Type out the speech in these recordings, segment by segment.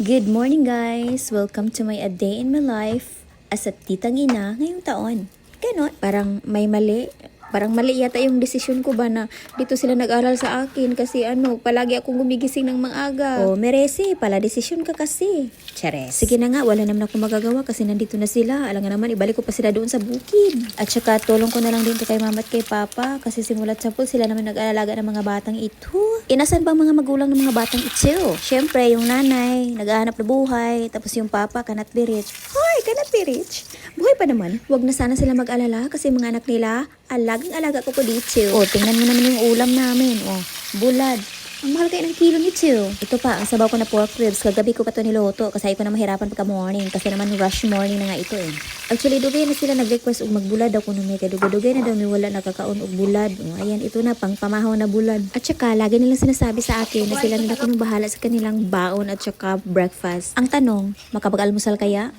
Good morning guys! Welcome to my A Day in My Life as a titang ina ngayong taon. Ganon, parang may mali. Parang mali yata yung desisyon ko ba na dito sila nag-aral sa akin kasi palagi akong gumigising ng maaga. Oh, meresi, pala desisyon ka kasi. Chares. Sige na nga, wala naman ako magagawa kasi nandito na sila. Alam nga naman, ibalik ko pa sila doon sa bukid. At saka tulong ko na lang din to kay mama at kay papa kasi simulat sa pool sila naman nag-aalaga ng mga batang ito. Inasan ba ang mga magulang ng mga batang ito? Siyempre, yung nanay, nag-aanap na buhay, tapos yung papa, cannot be rich. Hoy, cannot be rich. Buhay pa naman. Huwag na sana sila mag-alala kasi mga anak nila, alagang-alaga ko po dito. O, tingnan mo naman yung ulam namin. O, bulad. Ang mahal kayo ng kilo nito. Ito pa, ang sabaw ko na pork ribs. Kagabi ko pa ito niloto kasi ayaw ko na mahirapan pagka morning kasi naman rush morning na nga ito eh. Actually, dugay na sila nag-request og magbulad ako nung may kadugay na daw may wala nakakaon og bulad. O, ayan, ito na, pang pamahaw na bulad. At saka, lagi nilang sinasabi sa akin na sila nila ko nung bahala sa kanilang baon at saka breakfast. Ang tanong, makapag-almusal kaya?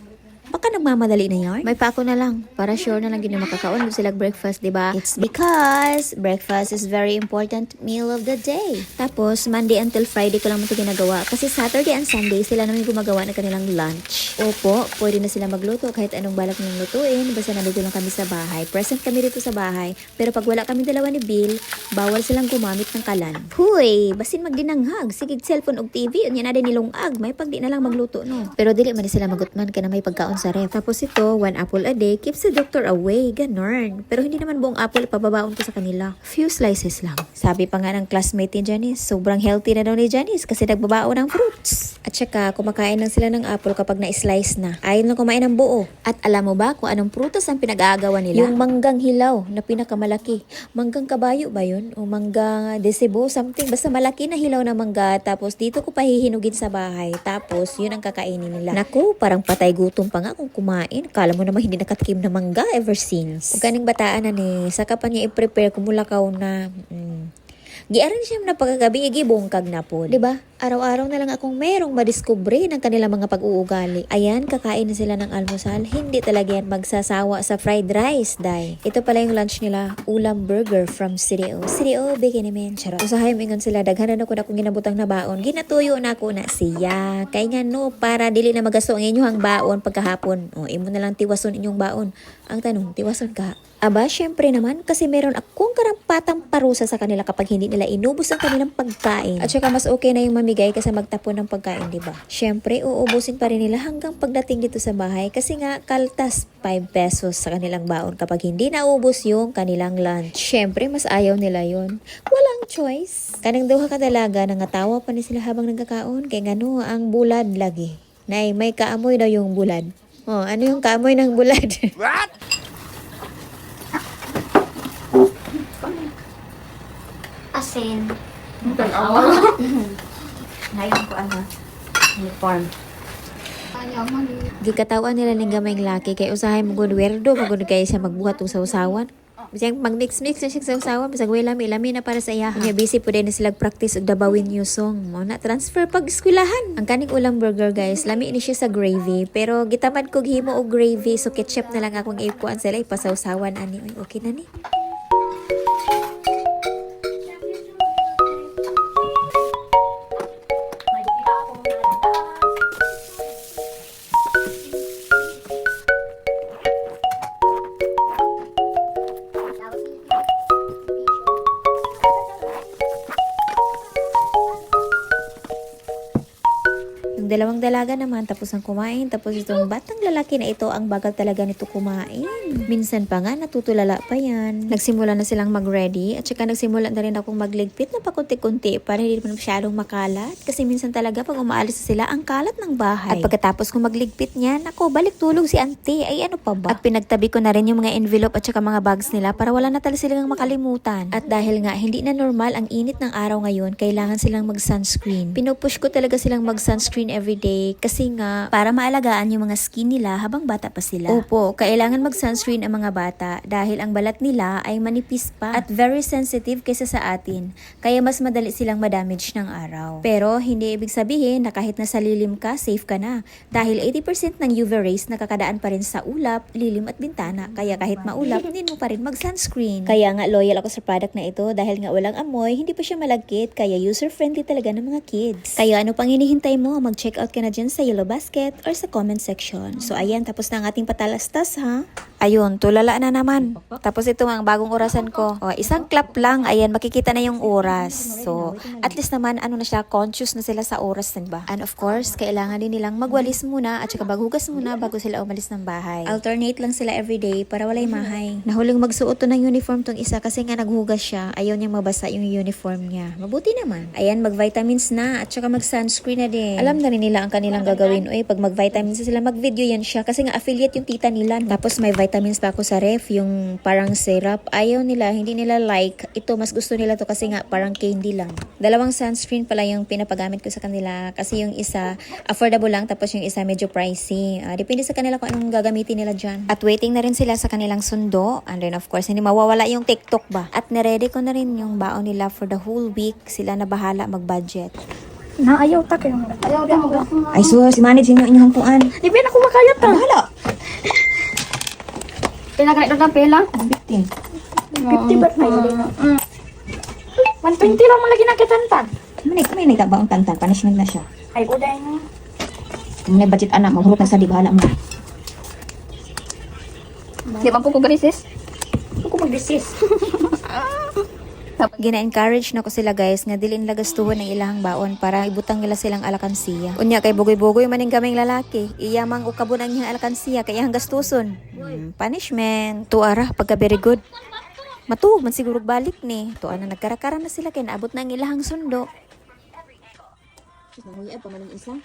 Baka nagmamadali na yarn? May pa ako na lang. Para sure na lang gina makakaon sila breakfast, diba? It's because breakfast is very important meal of the day. Tapos, Monday until Friday ko lang ito ginagawa. Kasi Saturday and Sunday, sila naman gumagawa ng kanilang lunch. Opo, pwede na sila magluto kahit anong balak nilang lutuin. Basta nandito lang kami sa bahay. Present kami dito sa bahay. Pero pag wala kami dalawa ni Bill, bawal silang gumamit ng kalan. Huy, basin magdinanghag. Sige, cellphone og TV. Unya na din nilungag. May pag di na lang magluto, no? Pero dili man sila magutman ka na may pagkaon sa ref. Tapos ito, 1 apple a day keeps the doctor away. Ganon. Pero hindi naman buong apple ipababaon ko sa kanila. Few slices lang. Sabi pa nga ng classmate ni Janice, sobrang healthy na daw ni Janice kasi nagbabaon ng fruits. At saka, kumakain lang sila ng apple kapag na-slice na. Ayaw na kumain ng buo. At alam mo ba kung anong prutas ang pinag-aagawan nila? Yung manggang hilaw na pinakamalaki. Manggang kabayo ba yun? O manggang decebo, something. Basta malaki na hilaw na mangga. Tapos dito ko pahihinugin sa bahay. Tapos yun ang kakainin nila. Naku, parang patay gutom pa nga kung kumain. Kala mo naman hindi nakatikim na mangga ever since. Kung kaning bataan na ni, saka pa niya i-prepare kumulakaw na giaran siya na pagkagabi, bungkag na po. Diba? Araw-araw na lang akong merong madiskubre ng kanilang mga pag-uugali. Ayan, kakain na sila ng almusal. Hindi talaga yan magsasawa sa fried rice, day. Ito pala yung lunch nila, ulam burger from CDO. CDO, bigyan namin. Charot. Usahay mingon sila, daghanan ako na akong ginabutang na baon. Ginatuyo na ako na siya. Kaya nga no, para dili na magasto ang inyong baon pagkahapon. O, imo na lang tiwason inyong baon. Ang tanong, tiwason ka? Aba, syempre naman, kasi meron akong karampatang parusa sa kanila kapag hindi nila inubos ang kanilang pagkain. At saka mas okay na yung mamigay kasi magtapon ng pagkain, diba? Syempre, uubusin pa rin nila hanggang pagdating dito sa bahay kasi nga kaltas 5 pesos sa kanilang baon kapag hindi naubos yung kanilang lunch. Syempre, mas ayaw nila yon. Walang choice. Kanang duha ka dalaga, nangatawa pa ni sila habang nagkakaon kay ngano ang bulad lagi. Nay, may kaamoy daw yung bulad. Oh, ano yung kaamoy ng bulad? What? Asin. Ngayon ko uniform. Ayaw mali. Gikatawan nila ng gamayng laki kay usahay mo gud werdo magud kay siya magbuhat og sawsawan. Bisag mag-mix-mix na siya sa usawan, bisag way lami na para sa iya. Nya busy po din sila practice og dabawin yung song. Mo na transfer pag eskwelahan. Ang kaning ulam burger guys, lami ni siya sa gravy, pero gitamad kog himo og gravy so ketchup na lang akong ipuan sila ipasawsawan ani. Oy, okay na ni. Yung dalawang dalaga naman, tapos ang kumain. Tapos itong batang lalaki na ito, ang bagal talaga nito kumain. Minsan pa nga, natutulala pa yan. Nagsimula na silang mag-ready. At saka nagsimula na rin akong magligpit na pakunti-kunti para hindi naman masyadong makalat. Kasi minsan talaga pag umaalis na sila, ang kalat ng bahay. At pagkatapos kong magligpit niyan, ako, balik tulog si auntie. Ay ano pa ba? At pinagtabi ko na rin yung mga envelope at saka mga bags nila para wala na talaga silang makalimutan. At dahil nga, hindi na normal ang init ng araw ngayon, kailangan silang mag-sunscreen. Pinupush ko talaga silang mag-sunscreen everyday kasi nga para maalagaan yung mga skin nila habang bata pa sila. Opo, kailangan mag-sunscreen ang mga bata dahil ang balat nila ay manipis pa at very sensitive kaysa sa atin. Kaya mas madali silang madamage ng araw. Pero hindi ibig sabihin na kahit nasa lilim ka, safe ka na. Dahil 80% ng UV rays nakakadaan pa rin sa ulap, lilim at bintana. Kaya kahit maulap, hindi mo pa rin mag-sunscreen. Kaya nga loyal ako sa product na ito dahil nga walang amoy, hindi pa siya malagkit, kaya user-friendly talaga ng mga kids. Kaya ano pang hinihintay mo? Mag mag-check out ka na dyan sa Yellow Basket or sa comment section. So ayan, tapos na ang ating patalastas ha. Ayun, tulala na naman. Tapos ito ang bagong orasan ko. O, isang clap lang, ayan, makikita na yung oras. So, at least naman, ano na siya, conscious na sila sa oras, din ba? And of course, kailangan din nilang magwalis muna at saka maghugas muna bago sila umalis ng bahay. Alternate lang sila everyday para walay mahay. Nahuling magsuot to ng uniform tong isa kasi nga naghugas siya. Ayaw niyang mabasa yung uniform niya. Mabuti naman. Ayan, mag-vitamins na at saka mag-sunscreen na din. Alam na rin nila ang kanilang gagawin. Uy, pag mag-vitamins na sila, mag-video yan siya kasi nga affiliate yung tita nila. Tapos may vitamins pa ako sa ref, yung parang syrup. Ayaw nila, hindi nila like. Ito, mas gusto nila to kasi nga parang candy lang. Dalawang sunscreen pala yung pinapagamit ko sa kanila kasi yung isa affordable lang tapos yung isa medyo pricey. Depende sa kanila kung anong gagamitin nila dyan. At waiting na rin sila sa kanilang sundo. And then of course, hindi mawawala yung TikTok ba. At niready ko na rin yung baon nila for the whole week. Sila na bahala mag-budget. Na ayaw ta kayo. Ayaw din mo. Ay sus, manage inyo inyong kuan. Di ba na kumakayat ta? Bahala. Pinaganit na pela. 15. 50 ba't na yun? 120 lang mo lagi nakitantan. May nagtabaong tantan, punishment na siya. Ay, uday na. Kung may budget anak, maghurot na sa di bahala mo. Di ba po ko ganisis? Ako mag-desist. Gina-encourage na ko sila guys nga dili nila gastuhon ang ilahang baon para ibutang nila silang alakansiya. Unya kay bugoy-bugoy maning kaming lalaki. Iyamang ukabon ang iyang alakansiya kay iyang gastuson. Punishment. Tuara pagka very good. Matuog man siguro balik ni. Tuwa na nagkarakara na sila kay naabot na ang ilahang sundo. Nangyayad pa man isa.